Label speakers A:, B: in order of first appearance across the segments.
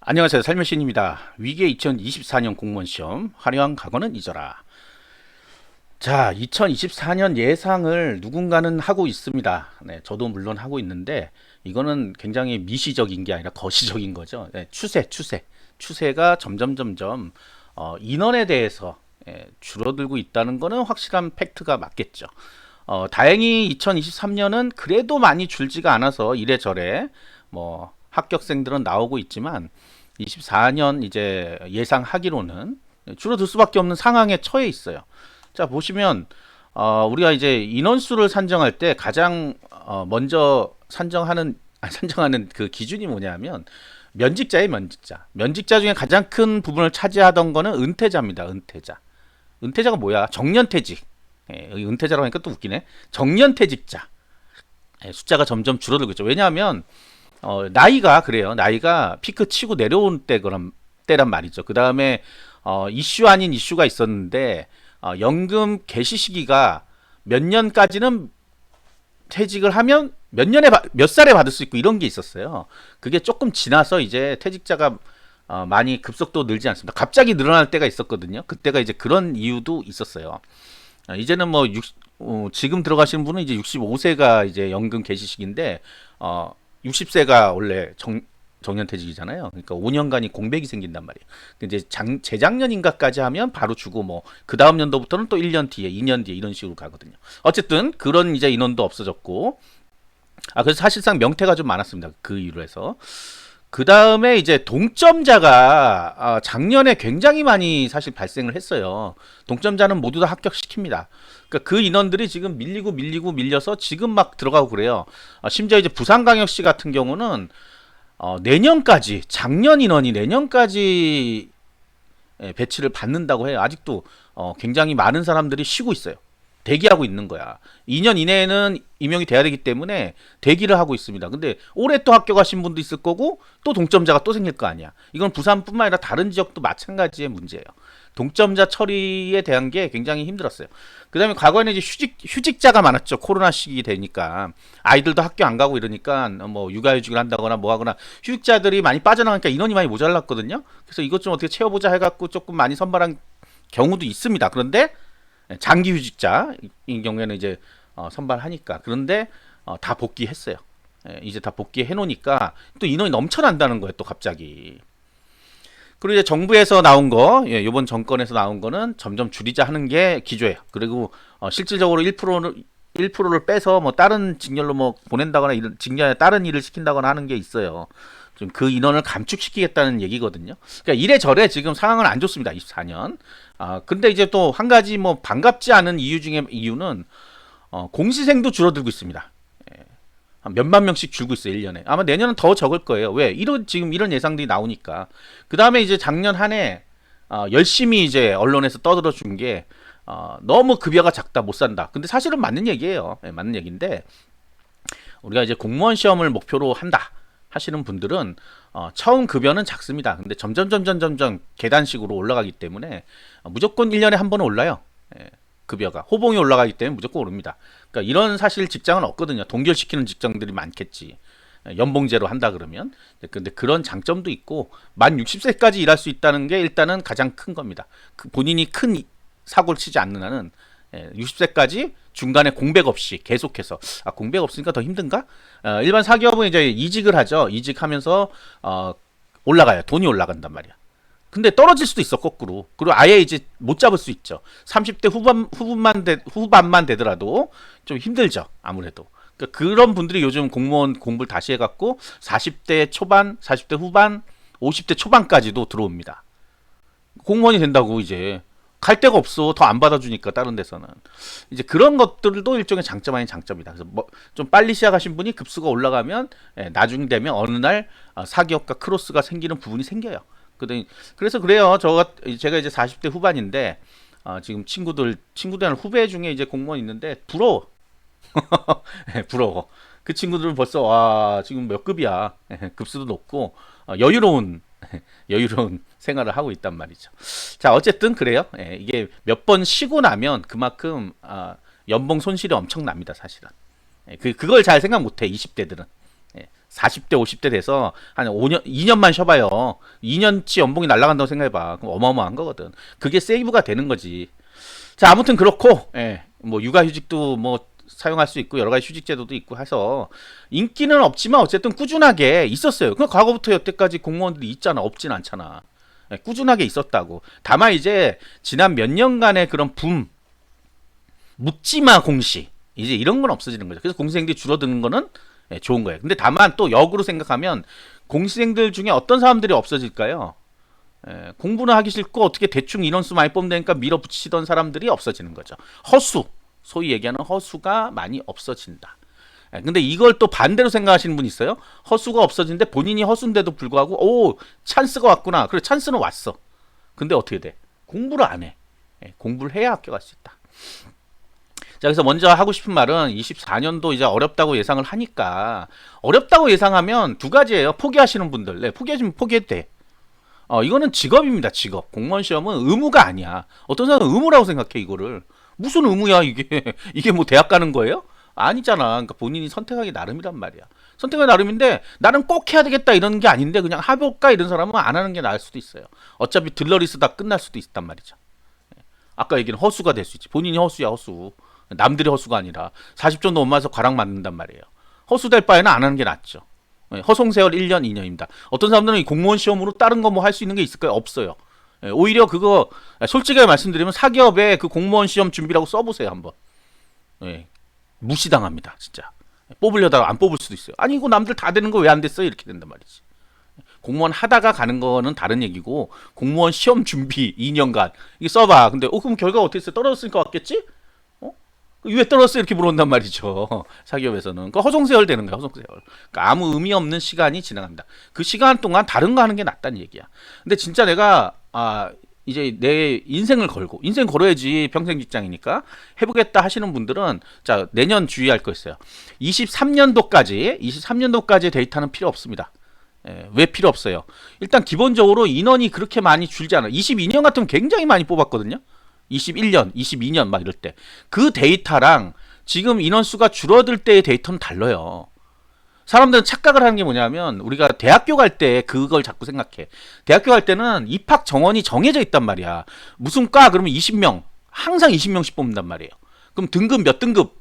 A: 안녕하세요. 살면신입니다. 위기의 2024년 공무원 시험 화려한 각오는 잊어라. 자, 2024년 예상을 누군가는 하고 있습니다. 네, 저도 물론 하고 있는데 이거는 굉장히 미시적인 게 아니라 거시적인 거죠. 네, 추세가 점점 인원에 대해서 줄어들고 있다는 거는 확실한 팩트가 맞겠죠. 다행히 2023년은 그래도 많이 줄지가 않아서 이래저래 뭐 합격생들은 나오고 있지만 24년 이제 예상하기로는 줄어들 수밖에 없는 상황에 처해 있어요. 자, 보시면 우리가 이제 인원수를 산정할 때 가장 먼저 산정하는 그 기준이 뭐냐면 면직자의 면직자. 면직자 중에 가장 큰 부분을 차지하던 거는 은퇴자입니다. 은퇴자. 은퇴자가 뭐야? 정년퇴직. 은퇴자라고 하니까 또 웃기네. 정년퇴직자. 숫자가 점점 줄어들고 있죠. 왜냐하면 나이가 그래요. 나이가 피크 치고 내려온 때란 말이죠. 그 다음에 이슈 아닌 이슈가 있었는데 연금 개시 시기가 몇 년까지는 퇴직을 하면 몇 살에 받을 수 있고 이런 게 있었어요. 그게 조금 지나서 이제 퇴직자가 많이 급속도로 늘지 않습니다. 갑자기 늘어날 때가 있었거든요. 그때가 이제 그런 이유도 있었어요. 이제는 뭐 지금 들어가시는 분은 이제 65세가 이제 연금 개시식인데 60세가 원래 정년퇴직이잖아요. 그러니까 5년간이 공백이 생긴단 말이에요. 이제 재작년인가까지 하면 바로 주고 뭐 그 다음 연도부터는 또 1년 뒤에, 2년 뒤에 이런 식으로 가거든요. 어쨌든 그런 이제 인원도 없어졌고, 그래서 사실상 명퇴가 좀 많았습니다. 그 이유로 해서. 그 다음에 이제 동점자가 작년에 굉장히 많이 사실 발생을 했어요. 동점자는 모두 다 합격시킵니다. 그러니까 그 인원들이 지금 밀려서 지금 막 들어가고 그래요. 심지어 이제 부산광역시 같은 경우는 내년까지 작년 인원이 내년까지 배치를 받는다고 해요. 아직도 굉장히 많은 사람들이 쉬고 있어요. 대기하고 있는 거야. 2년 이내에는 임용이 돼야 되기 때문에 대기를 하고 있습니다. 근데 올해 또 합격하신 분도 있을 거고 또 동점자가 또 생길 거 아니야. 이건 부산뿐만 아니라 다른 지역도 마찬가지의 문제예요. 동점자 처리에 대한 게 굉장히 힘들었어요. 그 다음에 과거에는 이제 휴직자가 많았죠. 코로나 시기 되니까. 아이들도 학교 안 가고 이러니까 뭐 육아휴직을 한다거나 뭐 하거나 휴직자들이 많이 빠져나가니까 인원이 많이 모자랐거든요. 그래서 이것 좀 어떻게 채워보자 해갖고 조금 많이 선발한 경우도 있습니다. 그런데 장기 휴직자인 경우에는 이제 선발하니까. 그런데 다 복귀했어요. 이제 다 복귀해 놓으니까 또 인원이 넘쳐난다는 거예요. 또 갑자기. 그리고 이제 정부에서 나온 거, 이번 정권에서 나온 거는 점점 줄이자 하는 게 기조예요. 그리고 실질적으로 1%를 빼서 뭐 다른 직렬로 뭐 보낸다거나 이런 직렬에 다른 일을 시킨다거나 하는 게 있어요. 좀 그 인원을 감축시키겠다는 얘기거든요. 그러니까 이래저래 지금 상황은 안 좋습니다. 24년. 근데 이제 또 한 가지 뭐 반갑지 않은 이유 중에 이유는 공시생도 줄어들고 있습니다. 한 몇만 명씩 줄고 있어요. 1년에. 아마 내년은 더 적을 거예요. 왜? 지금 이런 예상들이 나오니까. 그 다음에 이제 작년 한 해 열심히 이제 언론에서 떠들어 준 게 너무 급여가 작다 못 산다. 근데 사실은 맞는 얘기예요. 맞는 얘기인데 우리가 이제 공무원 시험을 목표로 한다 하시는 분들은 처음 급여는 작습니다. 근데 점점 계단식으로 올라가기 때문에 무조건 1년에 한 번은 올라요. 급여가 호봉이 올라가기 때문에 무조건 오릅니다. 그러니까 이런 사실 직장은 없거든요. 동결시키는 직장들이 많겠지. 연봉제로 한다 그러면. 근데 그런 장점도 있고 만 60세까지 일할 수 있다는 게 일단은 가장 큰 겁니다. 본인이 큰 사고를 치지 않는 한은 60세까지 중간에 공백 없이 계속해서 공백 없으니까 더 힘든가? 일반 사기업은 이제 이직을 하죠. 이직하면서 올라가요. 돈이 올라간단 말이야. 근데 떨어질 수도 있어 거꾸로. 그리고 아예 이제 못 잡을 수 있죠. 30대 후반만 되더라도 좀 힘들죠. 아무래도. 그러니까 그런 분들이 요즘 공무원 공부를 다시 해갖고 40대 초반, 40대 후반, 50대 초반까지도 들어옵니다. 공무원이 된다고 이제 갈 데가 없어. 더 안 받아주니까 다른 데서는. 이제 그런 것들도 일종의 장점 아닌 장점이다. 그래서 뭐 좀 빨리 시작하신 분이 급수가 올라가면 나중 되면 어느 날 사기업과 크로스가 생기는 부분이 생겨요. 그래서 그래요. 제가 이제 40대 후반인데 지금 친구들 후배 중에 이제 공무원 있는데 부러워. 부러워. 그 친구들은 벌써 와 지금 몇 급이야. 급수도 높고 여유로운 생활을 하고 있단 말이죠. 자 어쨌든 그래요. 이게 몇 번 쉬고 나면 그만큼 연봉 손실이 엄청납니다. 사실은. 그걸 잘 생각 못해 20대들은. 40대 50대 돼서 한 5년 2년만 쉬어봐요. 2년치 연봉이 날아간다고 생각해봐. 그럼 어마어마한 거거든. 그게 세이브가 되는 거지. 자, 아무튼 그렇고, 예, 뭐 육아휴직도 뭐 사용할 수 있고 여러 가지 휴직제도도 있고 해서 인기는 없지만 어쨌든 꾸준하게 있었어요. 그 과거부터 여태까지 공무원들이 있잖아. 없진 않잖아. 예, 꾸준하게 있었다고. 다만 이제 지난 몇 년간의 그런 붐, 묻지마 공시, 이제 이런 건 없어지는 거죠. 그래서 공시생들이 줄어드는 거는 예, 좋은 거예요. 근데 다만 또 역으로 생각하면 공시생들 중에 어떤 사람들이 없어질까요? 예, 공부는 하기 싫고 어떻게 대충 인원수 많이 뽑는다니까 밀어붙이던 사람들이 없어지는 거죠. 허수, 소위 얘기하는 허수가 많이 없어진다. 예, 근데 이걸 또 반대로 생각하시는 분이 있어요. 허수가 없어진데 본인이 허수인데도 불구하고 오, 찬스가 왔구나. 그래, 찬스는 왔어. 근데 어떻게 돼? 공부를 안 해. 예, 공부를 해야 학교 갈 수 있다. 자, 그래서 먼저 하고 싶은 말은 24년도 이제 어렵다고 예상을 하니까, 어렵다고 예상하면 두 가지예요. 포기하시는 분들. 네, 포기하시면 포기해도 돼. 이거는 직업입니다. 직업. 공무원 시험은 의무가 아니야. 어떤 사람은 의무라고 생각해, 이거를. 무슨 의무야, 이게. 이게 뭐 대학 가는 거예요? 아니잖아. 그러니까 본인이 선택하기 나름이란 말이야. 선택하기 나름인데 나는 꼭 해야 되겠다 이런 게 아닌데 그냥 해볼까 이런 사람은 안 하는 게 나을 수도 있어요. 어차피 들러리 쓰다 끝날 수도 있단 말이죠. 아까 얘기는 허수가 될 수 있지. 본인이 허수야, 허수. 남들이 허수가 아니라 40점도 못 맞아서 과락 맞는단 말이에요. 허수될 바에는 안 하는 게 낫죠. 허송세월 1년, 2년입니다. 어떤 사람들은 이 공무원 시험으로 다른 거 뭐 할 수 있는 게 있을까요? 없어요. 오히려 그거 솔직하게 말씀드리면 사기업에 그 공무원 시험 준비라고 써보세요 한번. 무시당합니다 진짜. 뽑으려다가 안 뽑을 수도 있어요. 아니 이거 남들 다 되는 거 왜 안 됐어? 이렇게 된단 말이지. 공무원 하다가 가는 거는 다른 얘기고 공무원 시험 준비 2년간 이게 써봐. 근데 그럼 결과가 어떻게 됐어요? 떨어졌으니까 왔겠지? 왜 떨어졌어? 이렇게 물어본단 말이죠. 사기업에서는. 그 허송세월 되는 거야, 허송세월. 그러니까 아무 의미 없는 시간이 지나갑니다. 그 시간 동안 다른 거 하는 게 낫다는 얘기야. 근데 진짜 내가, 이제 내 인생을 걸고, 인생 걸어야지 평생 직장이니까 해보겠다 하시는 분들은, 자, 내년 주의할 거 있어요. 23년도까지 데이터는 필요 없습니다. 왜 필요 없어요? 일단 기본적으로 인원이 그렇게 많이 줄지 않아요. 22년 같으면 굉장히 많이 뽑았거든요. 21년, 22년 막 이럴 때. 그 데이터랑 지금 인원수가 줄어들 때의 데이터는 달라요. 사람들은 착각을 하는 게 뭐냐면 우리가 대학교 갈 때 그걸 자꾸 생각해. 대학교 갈 때는 입학 정원이 정해져 있단 말이야. 무슨 과 그러면 20명. 항상 20명씩 뽑는단 말이에요. 그럼 등급 몇 등급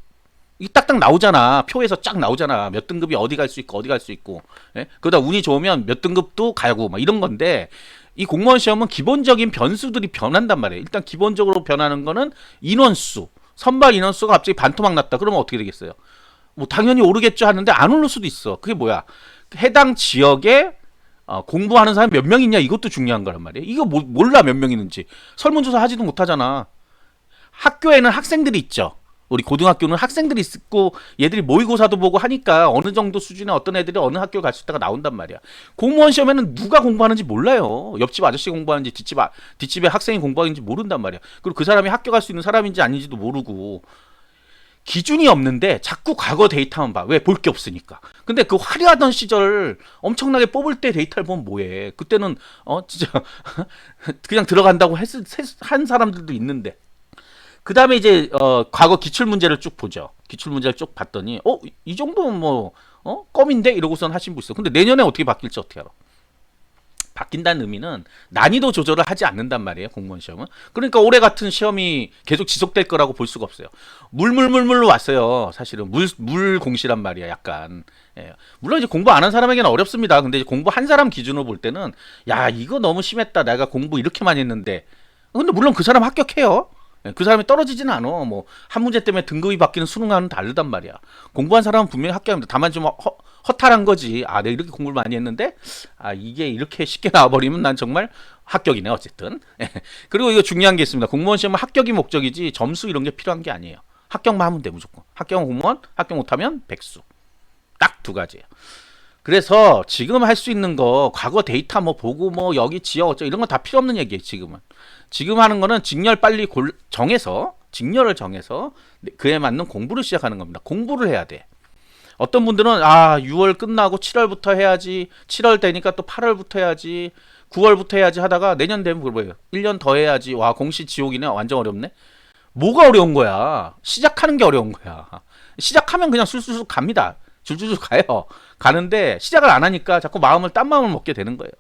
A: 이 딱딱 나오잖아. 표에서 쫙 나오잖아. 몇 등급이 어디 갈 수 있고 어디 갈 수 있고. 예? 그러다 운이 좋으면 몇 등급도 가고 막 이런 건데 이 공무원 시험은 기본적인 변수들이 변한단 말이에요. 일단 기본적으로 변하는 거는 인원수. 선발 인원수가 갑자기 반토막 났다. 그러면 어떻게 되겠어요? 뭐 당연히 오르겠죠 하는데 안 오를 수도 있어. 그게 뭐야? 해당 지역에 공부하는 사람 몇 명 있냐 이것도 중요한 거란 말이에요. 이거 몰라 몇 명 있는지. 설문조사 하지도 못하잖아. 학교에는 학생들이 있죠. 우리 고등학교는 학생들이 있고 얘들이 모의고사도 보고 하니까 어느 정도 수준의 어떤 애들이 어느 학교 갈 수 있다가 나온단 말이야. 공무원 시험에는 누가 공부하는지 몰라요. 옆집 아저씨 공부하는지 뒷집에 학생이 공부하는지 모른단 말이야. 그리고 그 사람이 학교 갈 수 있는 사람인지 아닌지도 모르고 기준이 없는데 자꾸 과거 데이터만 봐. 왜? 볼 게 없으니까. 근데 그 화려하던 시절 엄청나게 뽑을 때 데이터를 보면 뭐해. 그때는 진짜 그냥 들어간다고 한 사람들도 있는데 그 다음에 이제 과거 기출 문제를 쭉 보죠. 기출 문제를 쭉 봤더니 이 정도면 뭐 껌인데 이러고선 하신 분 있어. 근데 내년에 어떻게 바뀔지 어떻게 알아? 바뀐다는 의미는 난이도 조절을 하지 않는단 말이에요. 공무원 시험은. 그러니까 올해 같은 시험이 계속 지속될 거라고 볼 수가 없어요. 물로 왔어요. 사실은 물 공시란 말이야. 약간. 예. 물론 이제 공부 안 한 사람에게는 어렵습니다. 근데 이제 공부한 사람 기준으로 볼 때는 야 이거 너무 심했다. 내가 공부 이렇게 많이 했는데. 근데 물론 그 사람 합격해요. 그 사람이 떨어지지는 않아. 뭐 한 문제 때문에 등급이 바뀌는 수능과는 다르단 말이야. 공부한 사람은 분명히 합격합니다. 다만 좀 허탈한 거지. 내가 이렇게 공부를 많이 했는데 이게 이렇게 쉽게 나와버리면 난 정말 합격이네 어쨌든. 그리고 이거 중요한 게 있습니다. 공무원 시험은 합격이 목적이지 점수 이런 게 필요한 게 아니에요. 합격만 하면 돼 무조건. 합격은 공무원, 합격 못하면 백수. 딱 두 가지예요. 그래서 지금 할 수 있는 거 과거 데이터 뭐 보고 뭐 여기 지역 어쩌고 이런 거 다 필요 없는 얘기예요. 지금 하는 거는 직렬 빨리 직렬을 정해서 그에 맞는 공부를 시작하는 겁니다. 공부를 해야 돼. 어떤 분들은 6월 끝나고 7월부터 해야지 7월 되니까 또 8월부터 해야지 9월부터 해야지 하다가 내년 되면 뭐예요? 1년 더 해야지. 와 공시 지옥이네. 완전 어렵네. 뭐가 어려운 거야? 시작하는 게 어려운 거야. 시작하면 그냥 술술술 갑니다. 줄줄줄 가요. 가는데 시작을 안 하니까 자꾸 딴 마음을 먹게 되는 거예요.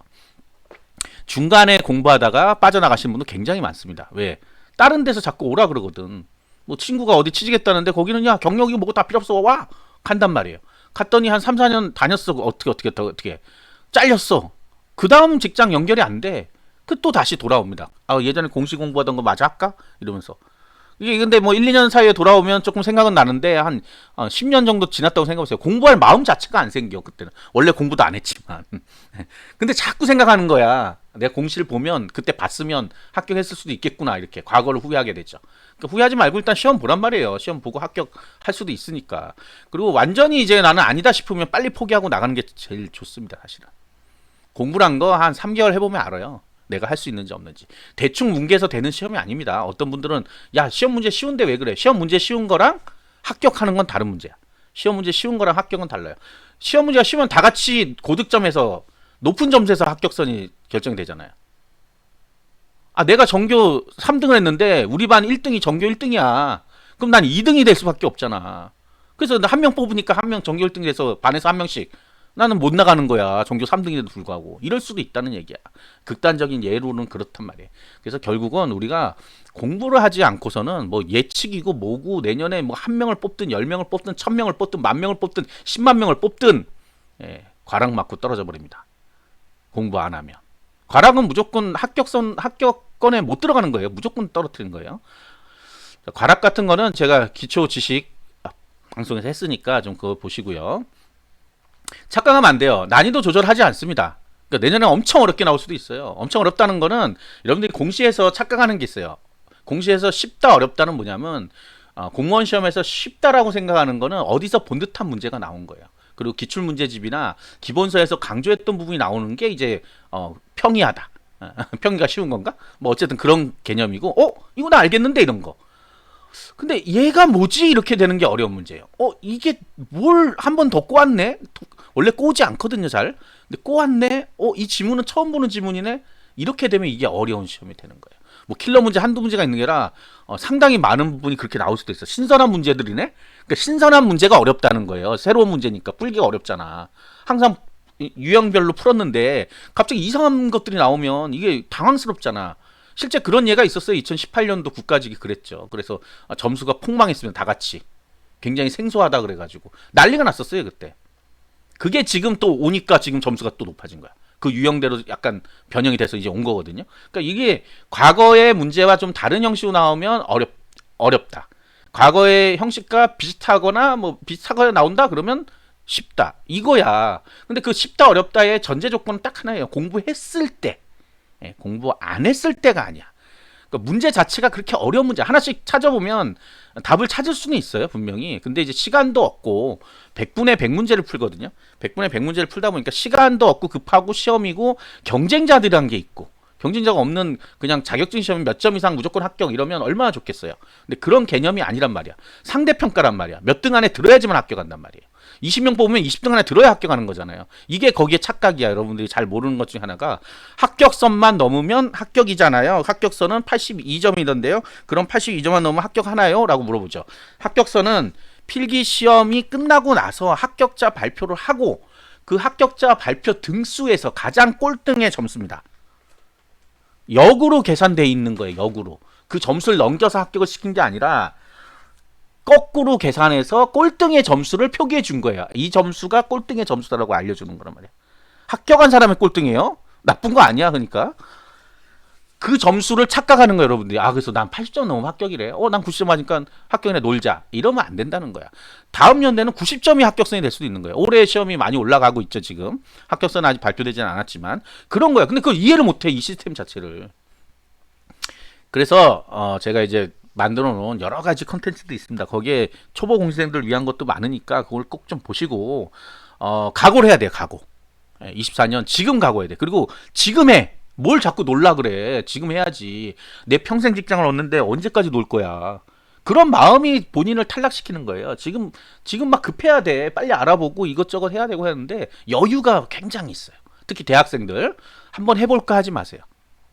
A: 중간에 공부하다가 빠져나가시는 분도 굉장히 많습니다. 왜? 다른 데서 자꾸 오라 그러거든. 뭐 친구가 어디 취직했다는데 거기는 야 경력이 뭐고 다 필요 없어 와 간단 말이에요. 갔더니 한 3, 4년 다녔어. 어떻게 잘렸어. 그 다음 직장 연결이 안 돼. 그 또 다시 돌아옵니다. 아 예전에 공시 공부하던 거 마저 할까? 이러면서. 이게 근데 뭐 1, 2년 사이에 돌아오면 조금 생각은 나는데 한 10년 정도 지났다고 생각해보세요. 공부할 마음 자체가 안 생겨 그때는. 원래 공부도 안 했지만. 근데 자꾸 생각하는 거야. 내가 공시를 보면 그때 봤으면 합격했을 수도 있겠구나 이렇게 과거를 후회하게 되죠. 그러니까 후회하지 말고 일단 시험 보란 말이에요. 시험 보고 합격할 수도 있으니까. 그리고 완전히 이제 나는 아니다 싶으면 빨리 포기하고 나가는 게 제일 좋습니다. 사실은. 공부란 거 한 3개월 해보면 알아요. 내가 할 수 있는지 없는지. 대충 뭉개서 되는 시험이 아닙니다. 어떤 분들은 야 시험 문제 쉬운데 왜 그래? 시험 문제 쉬운 거랑 합격하는 건 다른 문제야. 시험 문제 쉬운 거랑 합격은 달라요. 시험 문제가 쉬우면 다 같이 고득점에서 높은 점수에서 합격선이 결정이 되잖아요. 아 내가 전교 3등을 했는데 우리 반 1등이 전교 1등이야. 그럼 난 2등이 될 수밖에 없잖아. 그래서 한 명 뽑으니까 한 명 전교 1등이 돼서 반에서 한 명씩 나는 못 나가는 거야. 전교 3등인데도 불구하고. 이럴 수도 있다는 얘기야. 극단적인 예로는 그렇단 말이에요. 그래서 결국은 우리가 공부를 하지 않고서는 뭐 예측이고 뭐고 내년에 뭐 한 명을 뽑든 10명을 뽑든 1000명을 뽑든 10,000명을 뽑든 10만 명을 뽑든 과락 맞고 떨어져 버립니다. 공부 안 하면. 과락은 무조건 합격권에 못 들어가는 거예요. 무조건 떨어뜨리는 거예요. 과락 같은 거는 제가 기초 지식 방송에서 했으니까 좀 그거 보시고요. 착각하면 안 돼요. 난이도 조절하지 않습니다. 그러니까 내년에 엄청 어렵게 나올 수도 있어요. 엄청 어렵다는 거는 여러분들이 공시에서 착각하는 게 있어요. 공시에서 쉽다 어렵다는 뭐냐면 공무원 시험에서 쉽다라고 생각하는 거는 어디서 본 듯한 문제가 나온 거예요. 그리고 기출문제집이나 기본서에서 강조했던 부분이 나오는 게 이제 평이하다. 평이가 쉬운 건가? 뭐 어쨌든 그런 개념이고 이거 나 알겠는데 이런 거. 근데 얘가 뭐지? 이렇게 되는 게 어려운 문제예요. 이게 뭘 한 번 더 꼬았네? 원래 꼬지 않거든요, 잘. 근데 꼬았네? 이 지문은 처음 보는 지문이네? 이렇게 되면 이게 어려운 시험이 되는 거예요. 뭐 킬러 문제 한두 문제가 있는 게 아니라 상당히 많은 부분이 그렇게 나올 수도 있어. 신선한 문제들이네? 그러니까 신선한 문제가 어렵다는 거예요. 새로운 문제니까 풀기가 어렵잖아. 항상 유형별로 풀었는데 갑자기 이상한 것들이 나오면 이게 당황스럽잖아. 실제 그런 예가 있었어요. 2018년도 국가직이 그랬죠. 그래서 점수가 폭망했으면 다 같이 굉장히 생소하다 그래가지고 난리가 났었어요 그때. 그게 지금 또 오니까 지금 점수가 또 높아진 거야. 그 유형대로 약간 변형이 돼서 이제 온 거거든요. 그러니까 이게 과거의 문제와 좀 다른 형식으로 나오면 어렵다. 과거의 형식과 비슷하거나 뭐 비슷하거나 나온다 그러면 쉽다. 이거야. 근데 그 쉽다 어렵다의 전제 조건은 딱 하나예요. 공부했을 때. 공부 안 했을 때가 아니야. 그러니까 문제 자체가 그렇게 어려운 문제 하나씩 찾아보면 답을 찾을 수는 있어요 분명히. 근데 이제 시간도 없고 100분의 100문제를 풀거든요. 100분의 100문제를 풀다 보니까 시간도 없고 급하고 시험이고 경쟁자들이란 게 있고 경쟁자가 없는 그냥 자격증 시험 몇 점 이상 무조건 합격 이러면 얼마나 좋겠어요. 근데 그런 개념이 아니란 말이야. 상대평가란 말이야. 몇 등 안에 들어야지만 합격한단 말이에요. 20명 뽑으면 20등 안에 들어야 합격하는 거잖아요. 이게 거기에 착각이야. 여러분들이 잘 모르는 것 중에 하나가 합격선만 넘으면 합격이잖아요. 합격선은 82점이던데요. 그럼 82점만 넘으면 합격하나요? 라고 물어보죠. 합격선은 필기시험이 끝나고 나서 합격자 발표를 하고 그 합격자 발표 등수에서 가장 꼴등의 점수입니다. 역으로 계산돼 있는 거예요. 역으로. 그 점수를 넘겨서 합격을 시킨 게 아니라 거꾸로 계산해서 꼴등의 점수를 표기해 준 거예요. 이 점수가 꼴등의 점수다라고 알려주는 거란 말이에요. 합격한 사람이 꼴등이에요? 나쁜 거 아니야. 그러니까 그 점수를 착각하는 거예요. 여러분들이. 그래서 난 80점 넘으면 합격이래. 난 90점 하니까 합격이네 놀자. 이러면 안 된다는 거야. 다음 연대는 90점이 합격선이 될 수도 있는 거예요. 올해 시험이 많이 올라가고 있죠. 지금 합격선은 아직 발표되지는 않았지만 그런 거야. 근데 그걸 이해를 못해. 이 시스템 자체를. 그래서 제가 이제 만들어 놓은 여러 가지 컨텐츠도 있습니다. 거기에 초보 공시생들 위한 것도 많으니까 그걸 꼭 좀 보시고 각오를 해야 돼요. 각오. 24년 지금 각오해야 돼. 그리고 지금 해. 뭘 자꾸 놀라 그래. 지금 해야지. 내 평생 직장을 얻는데 언제까지 놀 거야. 그런 마음이 본인을 탈락시키는 거예요. 지금 막 급해야 돼. 빨리 알아보고 이것저것 해야 되고 하는데 여유가 굉장히 있어요. 특히 대학생들 한번 해볼까 하지 마세요.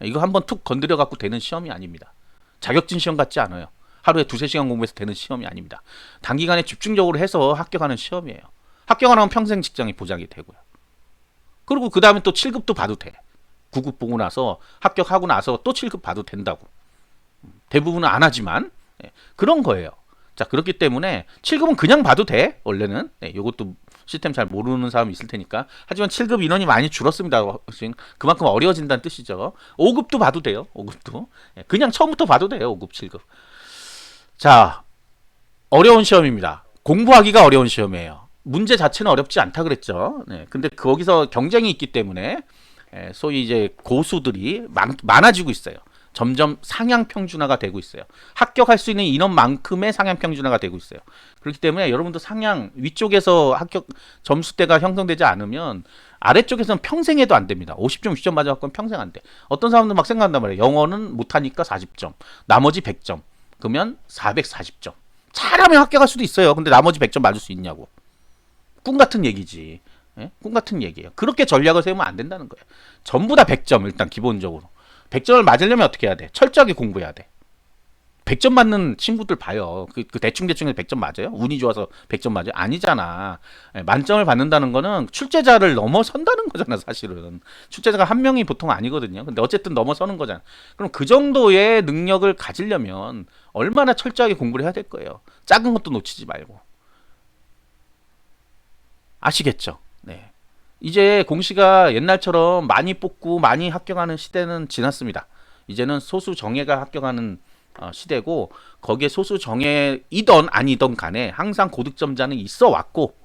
A: 이거 한번 툭 건드려 갖고 되는 시험이 아닙니다. 자격증 시험 같지 않아요. 하루에 2-3시간 공부해서 되는 시험이 아닙니다. 단기간에 집중적으로 해서 합격하는 시험이에요. 합격 안 하면 평생 직장이 보장이 되고요. 그리고 그 다음에 또 7급도 봐도 돼. 9급 보고 나서 합격하고 나서 또 7급 봐도 된다고. 대부분은 안 하지만 그런 거예요. 자, 그렇기 때문에 7급은 그냥 봐도 돼. 원래는. 이것도 시스템 잘 모르는 사람이 있을 테니까. 하지만 7급 인원이 많이 줄었습니다. 그만큼 어려워진다는 뜻이죠. 5급도 봐도 돼요. 5급도. 그냥 처음부터 봐도 돼요. 5급, 7급. 자, 어려운 시험입니다. 공부하기가 어려운 시험이에요. 문제 자체는 어렵지 않다 그랬죠. 근데 거기서 경쟁이 있기 때문에 소위 이제 고수들이 많아지고 있어요. 점점 상향 평준화가 되고 있어요. 합격할 수 있는 인원만큼의 상향 평준화가 되고 있어요. 그렇기 때문에 여러분도 상향 위쪽에서 합격 점수대가 형성되지 않으면 아래쪽에서는 평생 해도 안 됩니다. 50점, 60점 맞아갖고는 평생 안 돼. 어떤 사람들 막 생각한단 말이에요. 영어는 못하니까 40점, 나머지 100점. 그러면 440점. 잘하면 합격할 수도 있어요. 근데 나머지 100점 맞을 수 있냐고. 꿈 같은 얘기지. 꿈 같은 얘기예요. 그렇게 전략을 세우면 안 된다는 거예요. 전부 다 100점 일단 기본적으로. 100점을 맞으려면 어떻게 해야 돼? 철저하게 공부해야 돼. 100점 맞는 친구들 봐요. 그 대충대충해서 100점 맞아요? 운이 좋아서 100점 맞아요? 아니잖아. 만점을 받는다는 거는 출제자를 넘어선다는 거잖아, 사실은. 출제자가 한 명이 보통 아니거든요. 근데 어쨌든 넘어서는 거잖아. 그럼 그 정도의 능력을 가지려면 얼마나 철저하게 공부를 해야 될 거예요. 작은 것도 놓치지 말고. 아시겠죠? 네. 이제 공시가 옛날처럼 많이 뽑고 많이 합격하는 시대는 지났습니다. 이제는 소수 정예가 합격하는 시대고 거기에 소수 정예이던 아니던 간에 항상 고득점자는 있어 왔고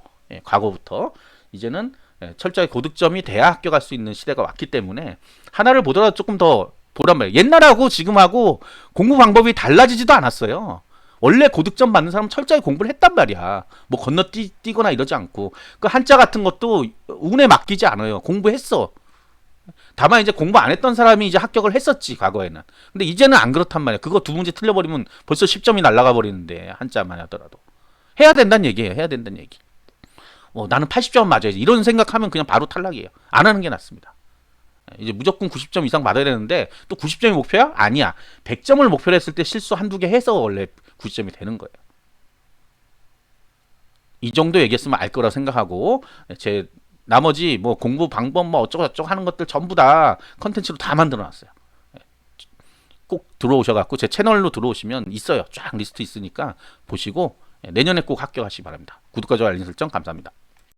A: 과거부터 이제는 철저히 고득점이 돼야 합격할 수 있는 시대가 왔기 때문에 하나를 보더라도 조금 더 보란 말이에요. 옛날하고 지금하고 공부 방법이 달라지지도 않았어요. 원래 고득점 받는 사람은 철저히 공부를 했단 말이야. 뭐 건너뛰거나 이러지 않고. 그 한자 같은 것도 운에 맡기지 않아요. 공부했어. 다만 이제 공부 안 했던 사람이 이제 합격을 했었지, 과거에는. 근데 이제는 안 그렇단 말이야. 그거 두 문제 틀려버리면 벌써 10점이 날아가 버리는데, 한자만 하더라도. 해야 된다는 얘기예요. 해야 된다는 얘기. 나는 80점 맞아야지. 이런 생각하면 그냥 바로 탈락이에요. 안 하는 게 낫습니다. 이제 무조건 90점 이상 받아야 되는데 또 90점이 목표야? 아니야. 100점을 목표로 했을 때 실수 한두 개 해서 원래 90점이 되는 거예요. 이 정도 얘기했으면 알 거라 생각하고 제 나머지 뭐 공부 방법 뭐 어쩌고 저쩌고 하는 것들 전부 다 컨텐츠로 다 만들어 놨어요. 꼭 들어오셔갖고 제 채널로 들어오시면 있어요. 쫙 리스트 있으니까 보시고 내년에 꼭 합격하시기 바랍니다. 구독과 좋아요 알림 설정 감사합니다.